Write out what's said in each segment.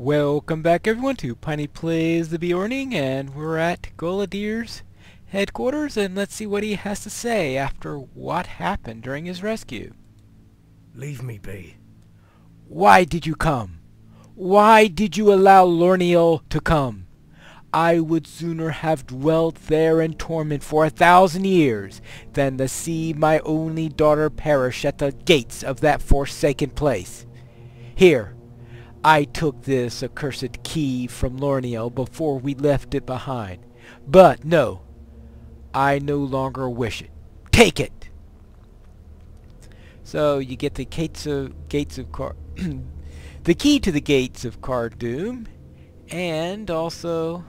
Welcome back everyone to Piney Plays the Beorning, and we're at Guladir's headquarters, and let's see what he has to say after what happened during his rescue. Leave me be. Why did you come? Why did you allow Lorniel to come? I would sooner have dwelt there in torment for 1,000 years than to see my only daughter perish at the gates of that forsaken place. Here, I took this accursed key from Lorniel before we left it behind. But no, I no longer wish it. Take it! So you get the gates of the key to the gates of Cardoom, and also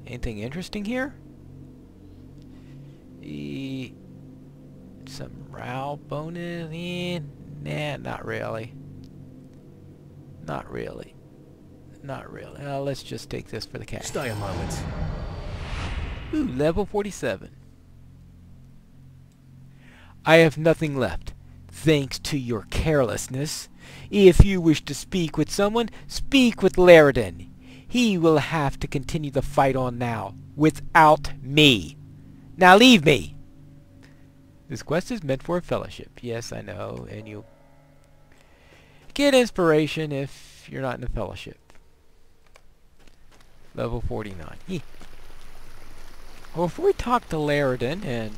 anything interesting here? Some morale bonus? Nah, not really. Not really. Not really. Let's just take this for the cash. Stay a moment. Ooh, level 47. I have nothing left, thanks to your carelessness. If you wish to speak with someone, speak with Laredin. He will have to continue the fight on now, without me. Now leave me! This quest is meant for a fellowship. Yes, I know, and you'll get inspiration if you're not in a fellowship. Level 49. Well, before we talk to Laredin and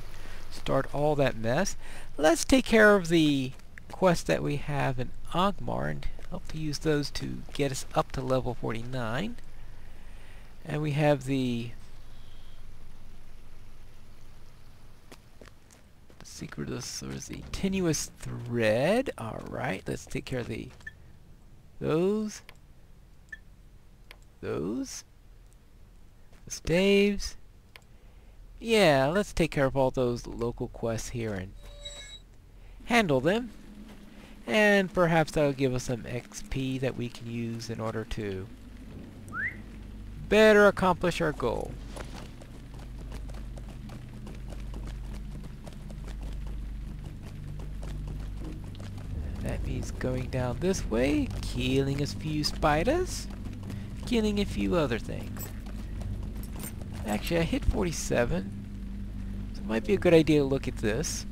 start all that mess, let's take care of the quests that we have in Ogmar and hope to use those to get us up to level 49. And we have the secret of the tenuous thread. Alright, let's take care of those, the staves. Yeah, let's take care of all those local quests here and handle them. And perhaps that'll give us some XP that we can use in order to better accomplish our goal. That means going down this way, killing a few spiders, killing a few other things. Actually, I hit 47, so it might be a good idea to look at this.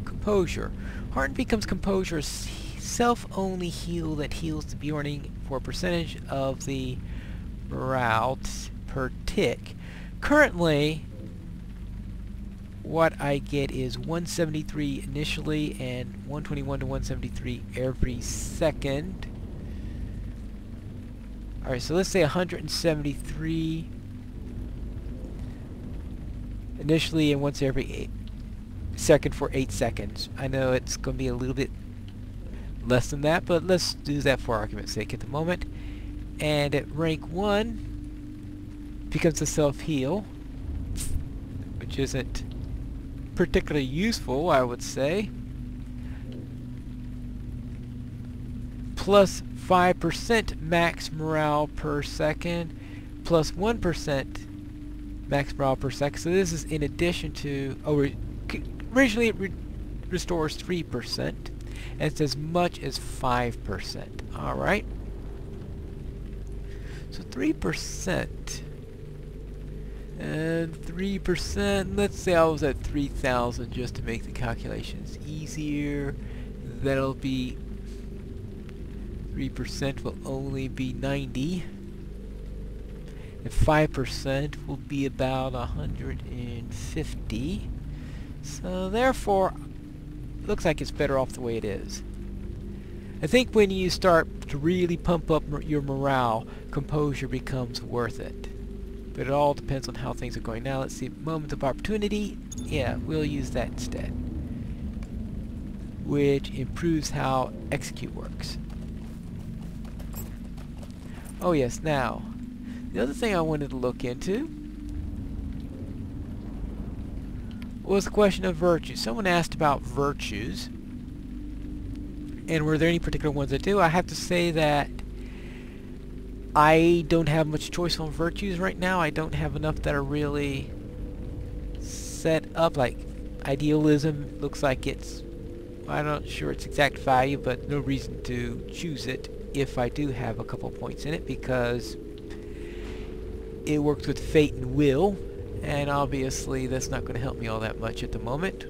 Composure. Heart becomes Composure, self-only heal that heals the Beorning for a percentage of the morale per tick. Currently, what I get is 173 initially and 121 to 173 every second. Alright, so let's say 173 initially and once every second for 8 seconds. I know it's going to be a little bit less than that, but let's do that for argument's sake at the moment. And at rank 1 becomes a self-heal, which isn't particularly useful, I would say. Plus 5% max morale per second, plus 1% max morale per second. So this is in addition to, originally it restores 3%, and it's as much as 5%. Alright. So 3%. And 3%, let's say I was at 3,000 just to make the calculations easier. That'll be 3% will only be 90. And 5% will be about 150. So therefore, looks like it's better off the way it is. I think when you start to really pump up your morale, Composure becomes worth it. But it all depends on how things are going. Now let's see, Moment of Opportunity. Yeah, we'll use that instead, which improves how Execute works. Oh yes, now, the other thing I wanted to look into was the question of virtues. Someone asked about virtues, and were there any particular ones that do? I have to say that I don't have much choice on virtues right now. I don't have enough that are really set up. Like idealism looks like it's, I'm not sure its exact value, but no reason to choose it if I do have a couple points in it, because it works with fate and will, and obviously that's not going to help me all that much at the moment.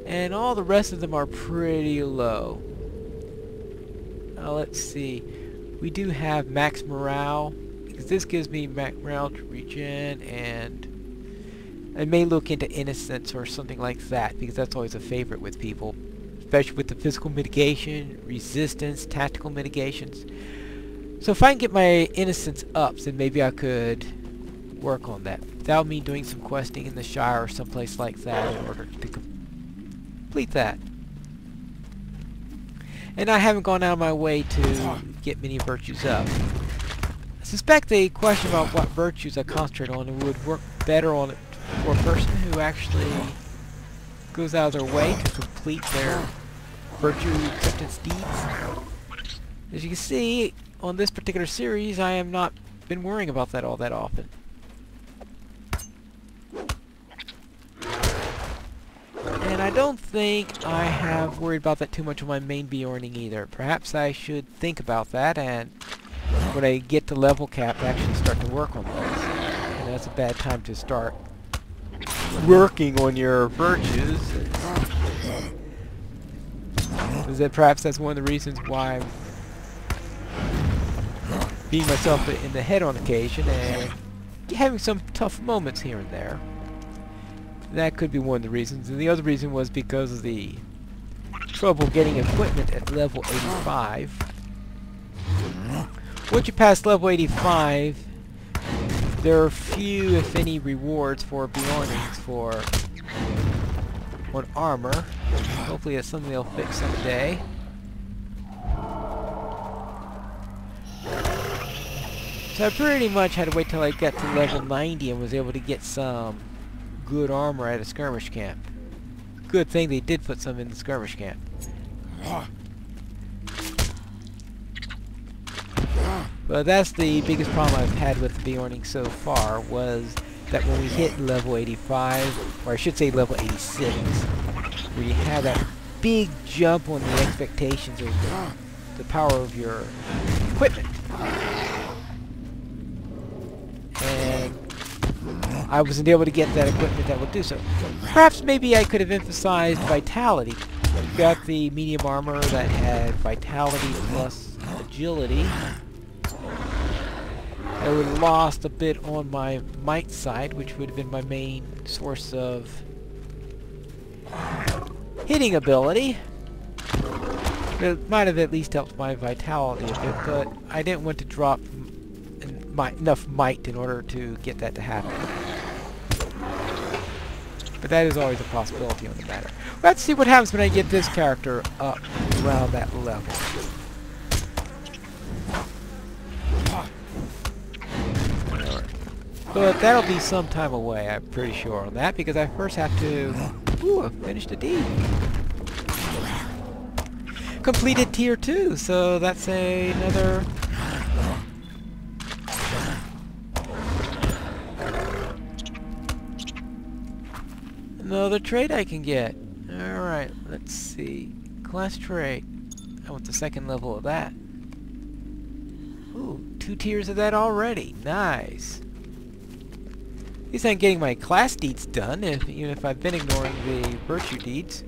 And all the rest of them are pretty low. Now let's see. We do have max morale, because this gives me max morale to regen, and I may look into innocence or something like that, because that's always a favorite with people, especially with the physical mitigation, resistance, tactical mitigations. So if I can get my innocence up, then maybe I could work on that. That would mean doing some questing in the Shire or someplace like that in order to complete that. And I haven't gone out of my way to get many virtues up. I suspect the question about what virtues I concentrate on would work better on it for a person who actually goes out of their way to complete their virtue acceptance deeds. As you can see, on this particular series, I have not been worrying about that all that often. And I don't think I have worried about that too much on my main Beorning either. Perhaps I should think about that, and when I get to level cap, actually start to work on those. And that's a bad time to start working on your virtues. Is that perhaps that's one of the reasons why I'm beating myself in the head on occasion and having some tough moments here and there. That could be one of the reasons. And the other reason was because of the trouble getting equipment at level 85. Once you pass level 85, there are few, if any, rewards for Beornings for on armor. Hopefully that's something they'll fix someday. So I pretty much had to wait till I got to level 90 and was able to get some good armor at a skirmish camp. Good thing they did put some in the skirmish camp. But that's the biggest problem I've had with the Beorning so far, was that when we hit level 85, or I should say level 86, where you have that big jump on the expectations of the power of your equipment. And I wasn't able to get that equipment that would do so. Perhaps maybe I could have emphasized vitality. Got the medium armor that had vitality plus agility. I would have lost a bit on my might side, which would have been my main source of hitting ability. It might have at least helped my vitality a bit, but I didn't want to drop enough might in order to get that to happen. But that is always a possibility on the matter. Let's see what happens when I get this character up around that level. But that'll be some time away, I'm pretty sure on that, because I first have to... Ooh, I finished a deed. Completed tier 2, so that's another... Another trait I can get. Alright, let's see. Class trait. I want the second level of that. Ooh, 2 tiers of that already. Nice. At least I'm getting my class deeds done, even if I've been ignoring the virtue deeds.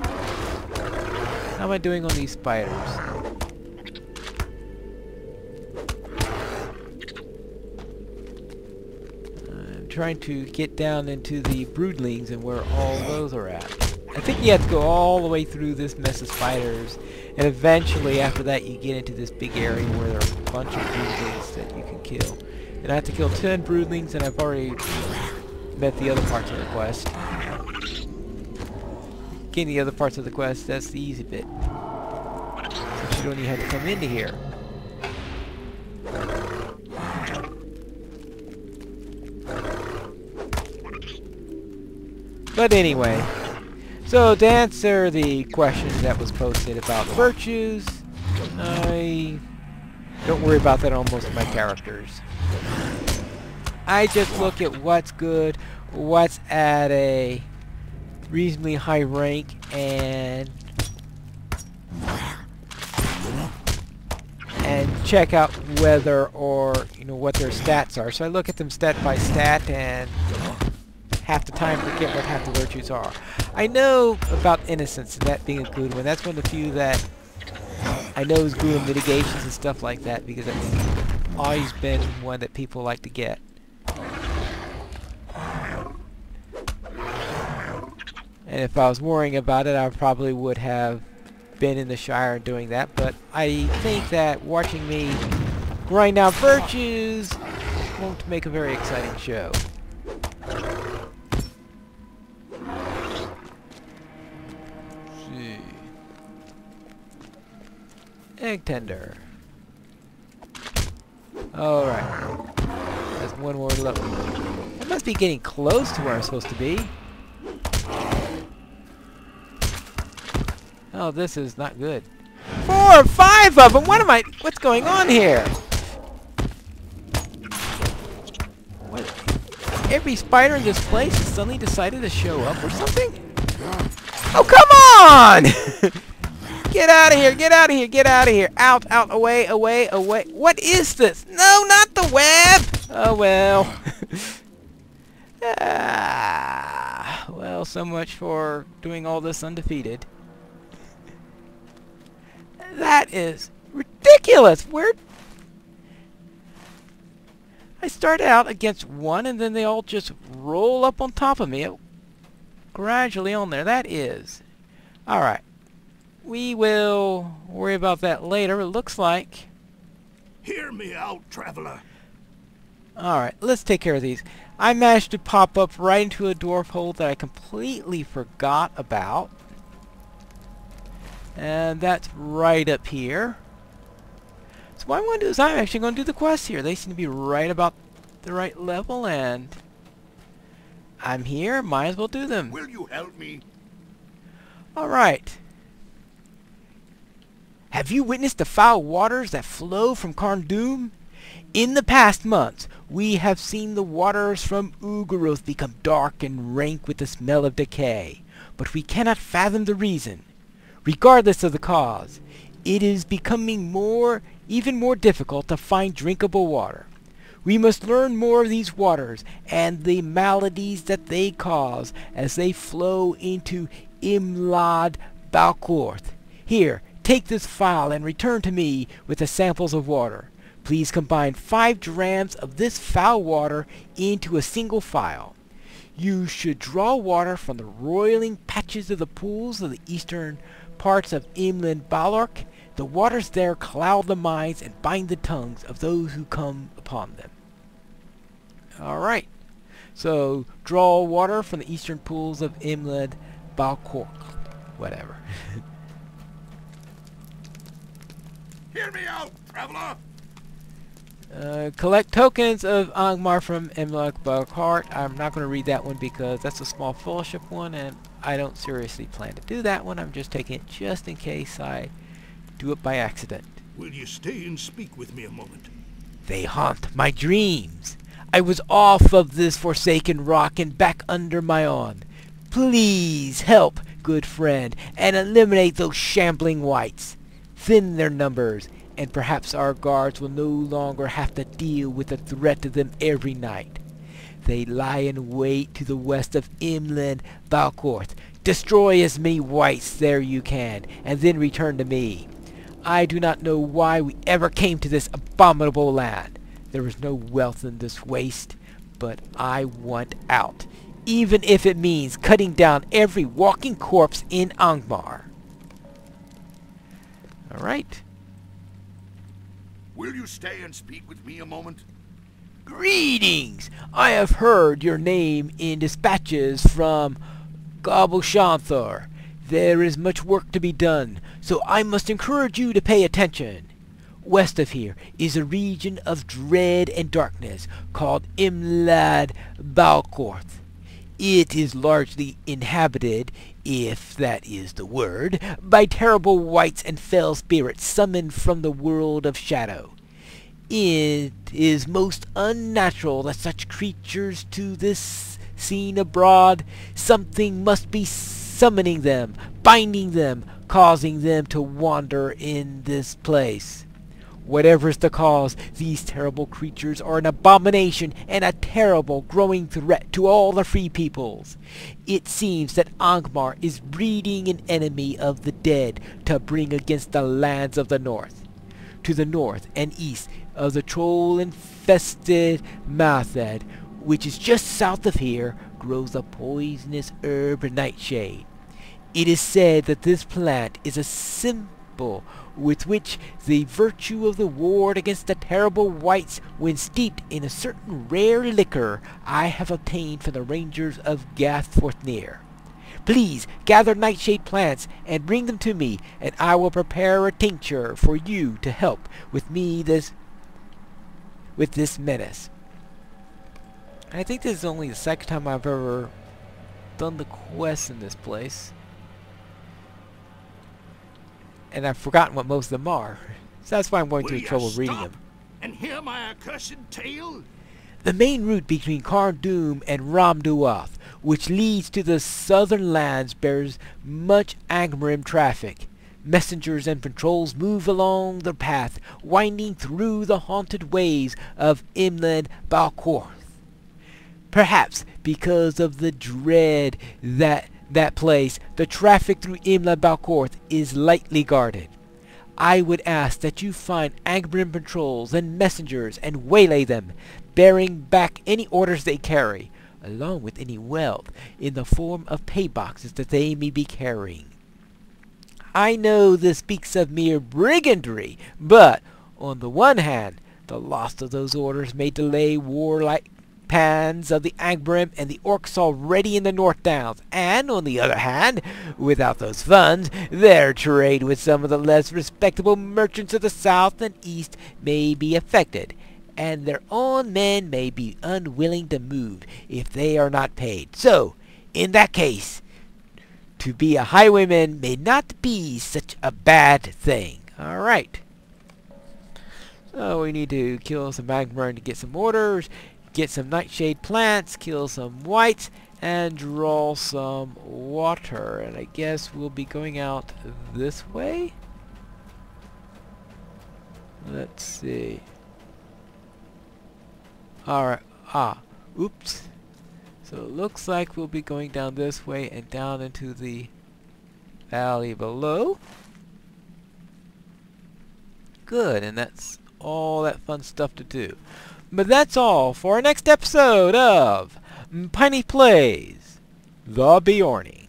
How am I doing on these spiders? I'm trying to get down into the broodlings and where all those are at. I think you have to go all the way through this mess of spiders, and eventually after that you get into this big area where there are a bunch of broodlings that you can kill. And I have to kill 10 broodlings, and I've already met the other parts of the quest. Getting the other parts of the quest, that's the easy bit. Since you don't even have to come into here. But anyway, so to answer the question that was posted about virtues, I don't worry about that on most of my characters. I just look at what's good, what's at a reasonably high rank, and and check out whether or what their stats are. So I look at them stat by stat, and half the time forget what half the virtues are. I know about innocence, and that being a good one. That's one of the few that I know is good in mitigations and stuff like that, because that's always been one that people like to get. And if I was worrying about it, I probably would have been in the Shire doing that, but I think that watching me grind out virtues won't make a very exciting show. See. Egg tender. Alright. That's one more level. I must be getting close to where I'm supposed to be. Oh, this is not good. 4 or 5 of them! What's going on here? What? Every spider in this place has suddenly decided to show up or something? Oh, come on! Get out of here, get out of here, get out of here. Out, out, away, away, away. What is this? No, not the web! Oh, well. Well, so much for doing all this undefeated. That is ridiculous! I started out against one, and then they all just roll up on top of me. Gradually on there. That is. Alright. We will worry about that later. It looks like. Hear me out, traveler. Alright, let's take care of these. I managed to pop up right into a dwarf hole that I completely forgot about. And that's right up here. So what I'm going to do is I'm actually going to do the quests here. They seem to be right about the right level, and I'm here. Might as well do them. Will you help me? Alright. Have you witnessed the foul waters that flow from Carndum? In the past months, we have seen the waters from Ugaroth become dark and rank with the smell of decay, but we cannot fathom the reason. Regardless of the cause, it is becoming even more difficult to find drinkable water. We must learn more of these waters and the maladies that they cause as they flow into Imlad Balcorth. Here, take this file and return to me with the samples of water. Please combine 5 drams of this foul water into a single file. You should draw water from the roiling patches of the pools of the eastern parts of Imlad Balcorth. The waters there cloud the minds and bind the tongues of those who come upon them. Alright, so draw water from the eastern pools of Imlad Balcorth. Whatever. Hear me out, traveler. Collect tokens of Angmar from Imlad Balcorth. I'm not going to read that one because that's a small fellowship one, and I don't seriously plan to do that one. I'm just taking it just in case I do it by accident. Will you stay and speak with me a moment? They haunt my dreams. I was off of this forsaken rock and back under my own. Please help, good friend, and eliminate those shambling wights. Thin their numbers, and perhaps our guards will no longer have to deal with the threat of them every night. They lie in wait to the west of Imlad Balcorth. Destroy as many wights there you can, and then return to me. I do not know why we ever came to this abominable land. There is no wealth in this waste, but I want out, even if it means cutting down every walking corpse in Angmar. Alright. Will you stay and speak with me a moment? Greetings! I have heard your name in dispatches from Gobbleshanthor. There is much work to be done, so I must encourage you to pay attention. West of here is a region of dread and darkness called Imlad Balcorth. It is largely inhabited, if that is the word, by terrible wights and fell spirits summoned from the world of shadow. It is most unnatural that such creatures to this seen abroad. Something must be summoning them, binding them, causing them to wander in this place. Whatever's the cause, these terrible creatures are an abomination and a terrible growing threat to all the free peoples. It seems that Angmar is breeding an enemy of the dead to bring against the lands of the north. To the north and east of the troll-infested Mathed, which is just south of here, grows a poisonous herb nightshade. It is said that this plant is a symbol with which the virtue of the ward against the terrible whites when steeped in a certain rare liquor I have obtained from the rangers of Gathforthnear. Please gather nightshade plants and bring them to me, and I will prepare a tincture for you to help with this menace. I think this is only the second time I've ever done the quest in this place. And I've forgotten what most of them are. So that's why I'm going through the trouble of reading them. And hear my accursed tale? The main route between Cardoom and Ramduath, which leads to the southern lands, bears much Angmarim traffic. Messengers and patrols move along the path, winding through the haunted ways of Imled Balcorth. Perhaps because of the dread that place, the traffic through Imla Balcorth is lightly guarded. I would ask that you find Angmarim patrols and messengers and waylay them, bearing back any orders they carry, along with any wealth in the form of pay boxes that they may be carrying. I know this speaks of mere brigandry, but on the one hand, the loss of those orders may delay warlike plans of the Angmarim and the orcs already in the North Downs, and on the other hand, without those funds, their trade with some of the less respectable merchants of the south and east may be affected, and their own men may be unwilling to move if they are not paid. So, in that case, to be a highwayman may not be such a bad thing. Alright. So we need to kill some Angmarim to get some orders, get some nightshade plants, kill some whites, and draw some water. And I guess we'll be going out this way? Let's see. Alright. Oops. So it looks like we'll be going down this way and down into the valley below. Good, and that's all that fun stuff to do. But that's all for our next episode of Piney Plays The Beorning.